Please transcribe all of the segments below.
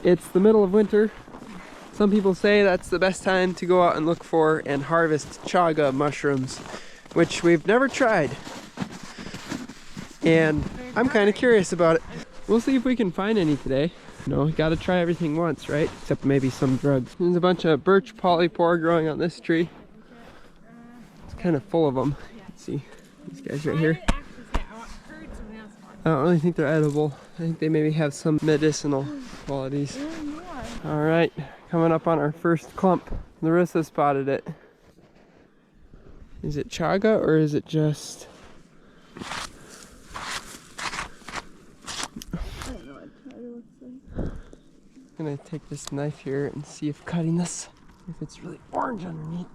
It's the middle of winter. Some people say that's the best time to go out and look for and harvest chaga mushrooms, which we've never tried. And I'm kind of curious about it. We'll see if we can find any today. You know, we gotta try everything once, right? Except maybe some drugs. There's a bunch of birch polypore growing on this tree. It's kind of full of them. You can see these guys right here. I don't really think they're edible. I think they maybe have some medicinal qualities. All right, coming up on our first clump. Larissa spotted it. Is it chaga or is it just... I don't know what chaga looks like. I'm gonna take this knife here and see if cutting this, if it's really orange underneath.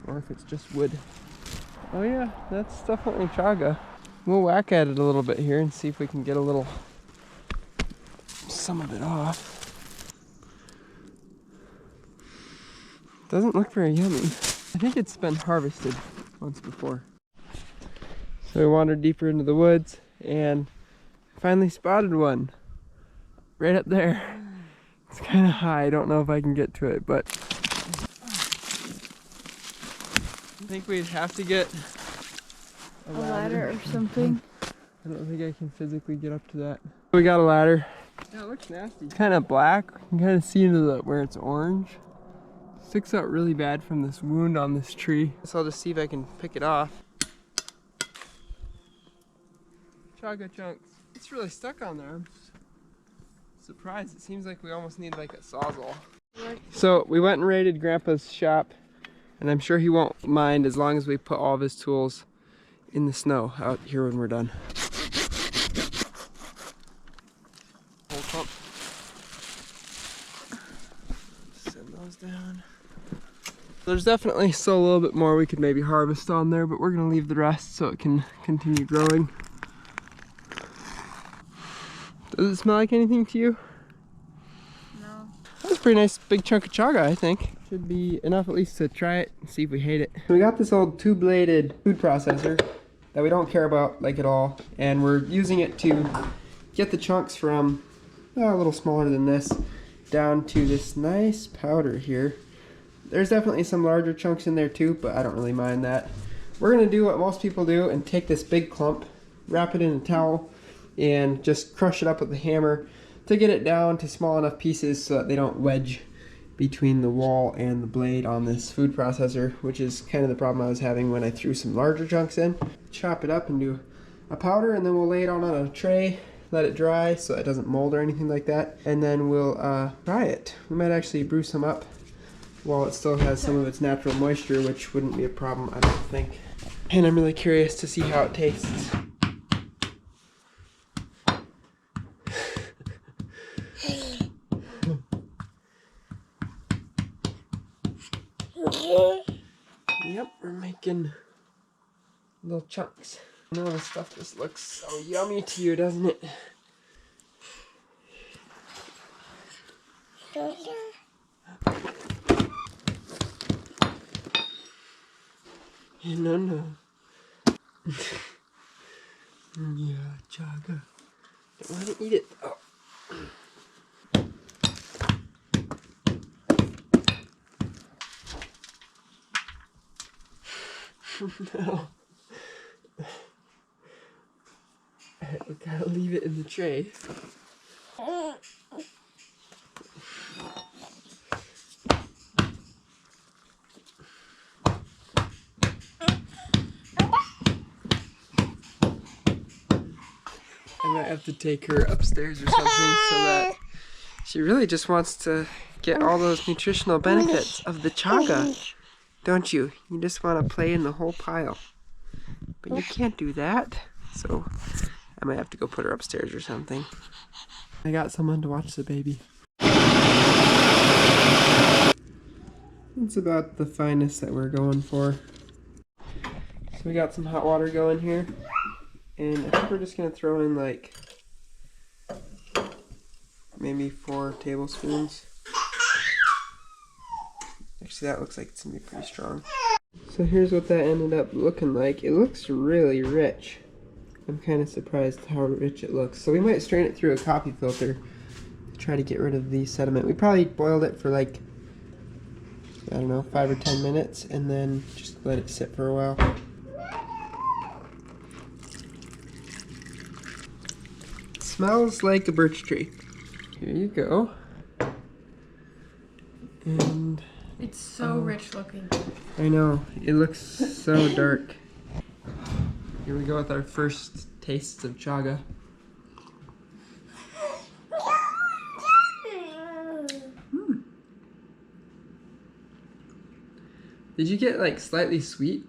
Or if it's just wood. Oh yeah, that's definitely chaga. We'll whack at it a little bit here and see if we can get a little, some of it off. Doesn't look very yummy. I think it's been harvested once before. So we wandered deeper into the woods and finally spotted one. Right up there. It's kind of high. I don't know if I can get to it, but I think we'd have to get a ladder or something. I don't think I can physically get up to that. We got a ladder. Yeah, it looks nasty. It's kind of black. You can kind of see into the where it's orange. It sticks out really bad from this wound on this tree. So I'll just see if I can pick it off. Chaga chunks. It's really stuck on there. I'm surprised. It seems like we almost need like a sawzall. So we went and raided Grandpa's shop, and I'm sure he won't mind as long as we put all of his tools in the snow out here when we're done. Whole clump. Send those down. There's definitely still a little bit more we could maybe harvest on there, but we're gonna leave the rest so it can continue growing. Does it smell like anything to you? No. That's a pretty nice big chunk of chaga, I think. Should be enough at least to try it and see if we hate it. We got this old two-bladed food processor that we don't care about like at all, and we're using it to get the chunks from a little smaller than this down to this nice powder here. There's definitely some larger chunks in there too, but I don't really mind that. We're gonna do what most people do and take this big clump, wrap it in a towel, and just crush it up with a hammer to get it down to small enough pieces so that they don't wedge between the wall and the blade on this food processor, which is kind of the problem I was having when I threw some larger chunks in. Chop it up and do a powder, and then we'll lay it on a tray, let it dry so it doesn't mold or anything like that, and then we'll dry it. We might actually brew some up while it still has some of its natural moisture, which wouldn't be a problem, I don't think. And I'm really curious to see how it tastes. Yep, we're making little chunks. All this stuff just looks so yummy to you, doesn't it? No. Yeah, chaga. Don't want to eat it though. No. We gotta leave it in the tray. I might have to take her upstairs or something so that she really just wants to get all those nutritional benefits of the chaga. Don't you? You just want to play in the whole pile. But you can't do that. So I might have to go put her upstairs or something. I got someone to watch the baby. It's about the finest that we're going for. So we got some hot water going here. And I think we're just going to throw in like maybe 4 tablespoons. Actually, that looks like it's going to be pretty strong. So here's what that ended up looking like. It looks really rich. I'm kind of surprised how rich it looks. So we might strain it through a coffee filter try to get rid of the sediment. We probably boiled it for like, I don't know, 5 or 10 minutes, and then just let it sit for a while. It smells like a birch tree. Here you go. And it's so rich looking. I know, it looks so dark. Here we go with our first tastes of chaga. Did you get like slightly sweet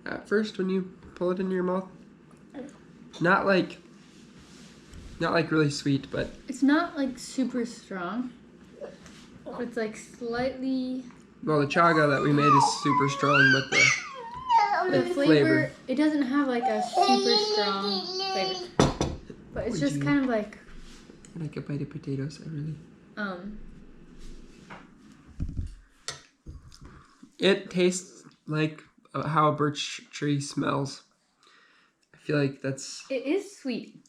at first when you pull it into your mouth? Not like really sweet, but it's not like super strong. It's like slightly. Well, the chaga that we made is super strong, but the flavor, it doesn't have like a super strong flavor. But it's just kind of like a bite of potatoes, I really. It tastes like how a birch tree smells. I feel like that's... It is sweet.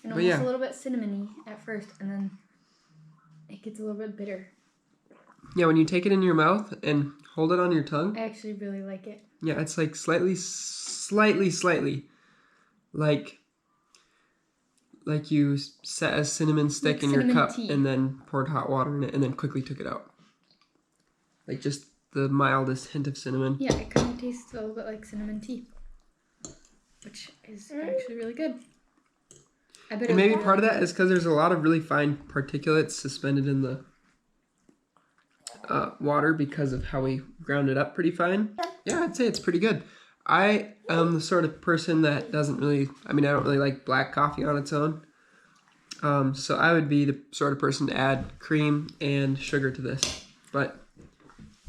And almost a little bit cinnamony at first, and then it gets a little bit bitter. Yeah, when you take it in your mouth and hold it on your tongue. I actually really like it. Yeah, it's like slightly like you set a cinnamon stick in your cup tea. And then poured hot water in it and then quickly took it out. Like just the mildest hint of cinnamon. Yeah, it kind of tastes a little bit like cinnamon tea, which is actually really good. And maybe part of that is because there's a lot of really fine particulates suspended in the water because of how we ground it up pretty fine. Yeah, I'd say it's pretty good. I am the sort of person that doesn't really, I don't really like black coffee on its own. So I would be the sort of person to add cream and sugar to this. But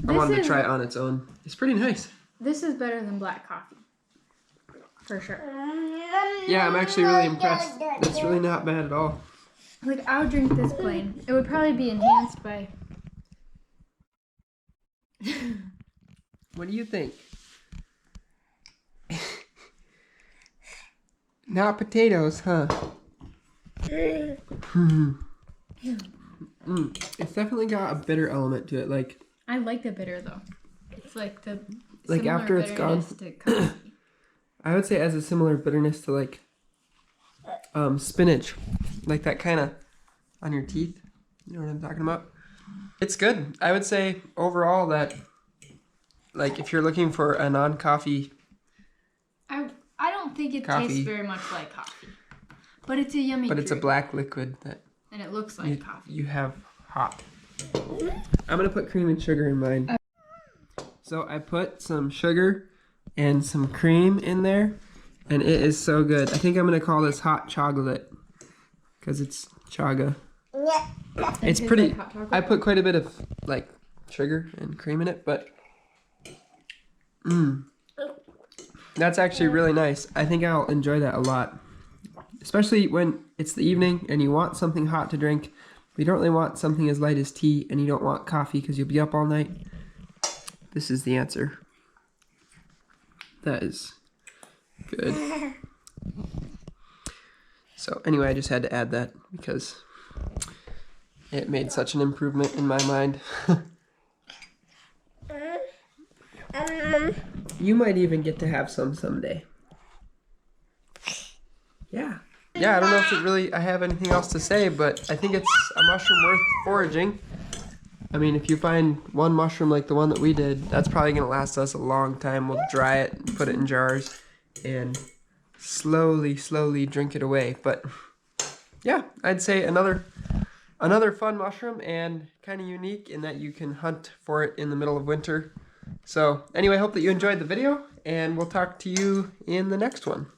I wanted to try it on its own. It's pretty nice. This is better than black coffee. For sure. Yeah, I'm actually really impressed. It's really not bad at all. Like, I would drink this plain. It would probably be enhanced by... What do you think? Not potatoes, huh? It's definitely got a bitter element to it. Like, I like the bitter though. It's like the after it's gone. I would say it has a similar bitterness to like spinach, like that kind of on your teeth. You know what I'm talking about? It's good. I would say overall that, like, if you're looking for a non-coffee, I don't think it tastes very much like coffee, but it's a yummy. But it's a black liquid that. And it looks like coffee. You have hot. I'm gonna put cream and sugar in mine. So I put some sugar and some cream in there, and it is so good. I think I'm gonna call this hot chocolate because it's chaga. It's pretty. Like I put quite a bit of like sugar and cream in it, but that's actually really nice. I think I'll enjoy that a lot, especially when it's the evening and you want something hot to drink. But you don't really want something as light as tea, and you don't want coffee because you'll be up all night. This is the answer. That is good. So anyway, I just had to add that because it made such an improvement in my mind. You might even get to have some someday. Yeah. Yeah, I don't know if I have anything else to say, but I think it's a mushroom worth foraging. I mean, if you find one mushroom like the one that we did, that's probably going to last us a long time. We'll dry it and put it in jars and slowly drink it away. But yeah, I'd say another fun mushroom and kind of unique in that you can hunt for it in the middle of winter. So anyway, I hope that you enjoyed the video, and we'll talk to you in the next one.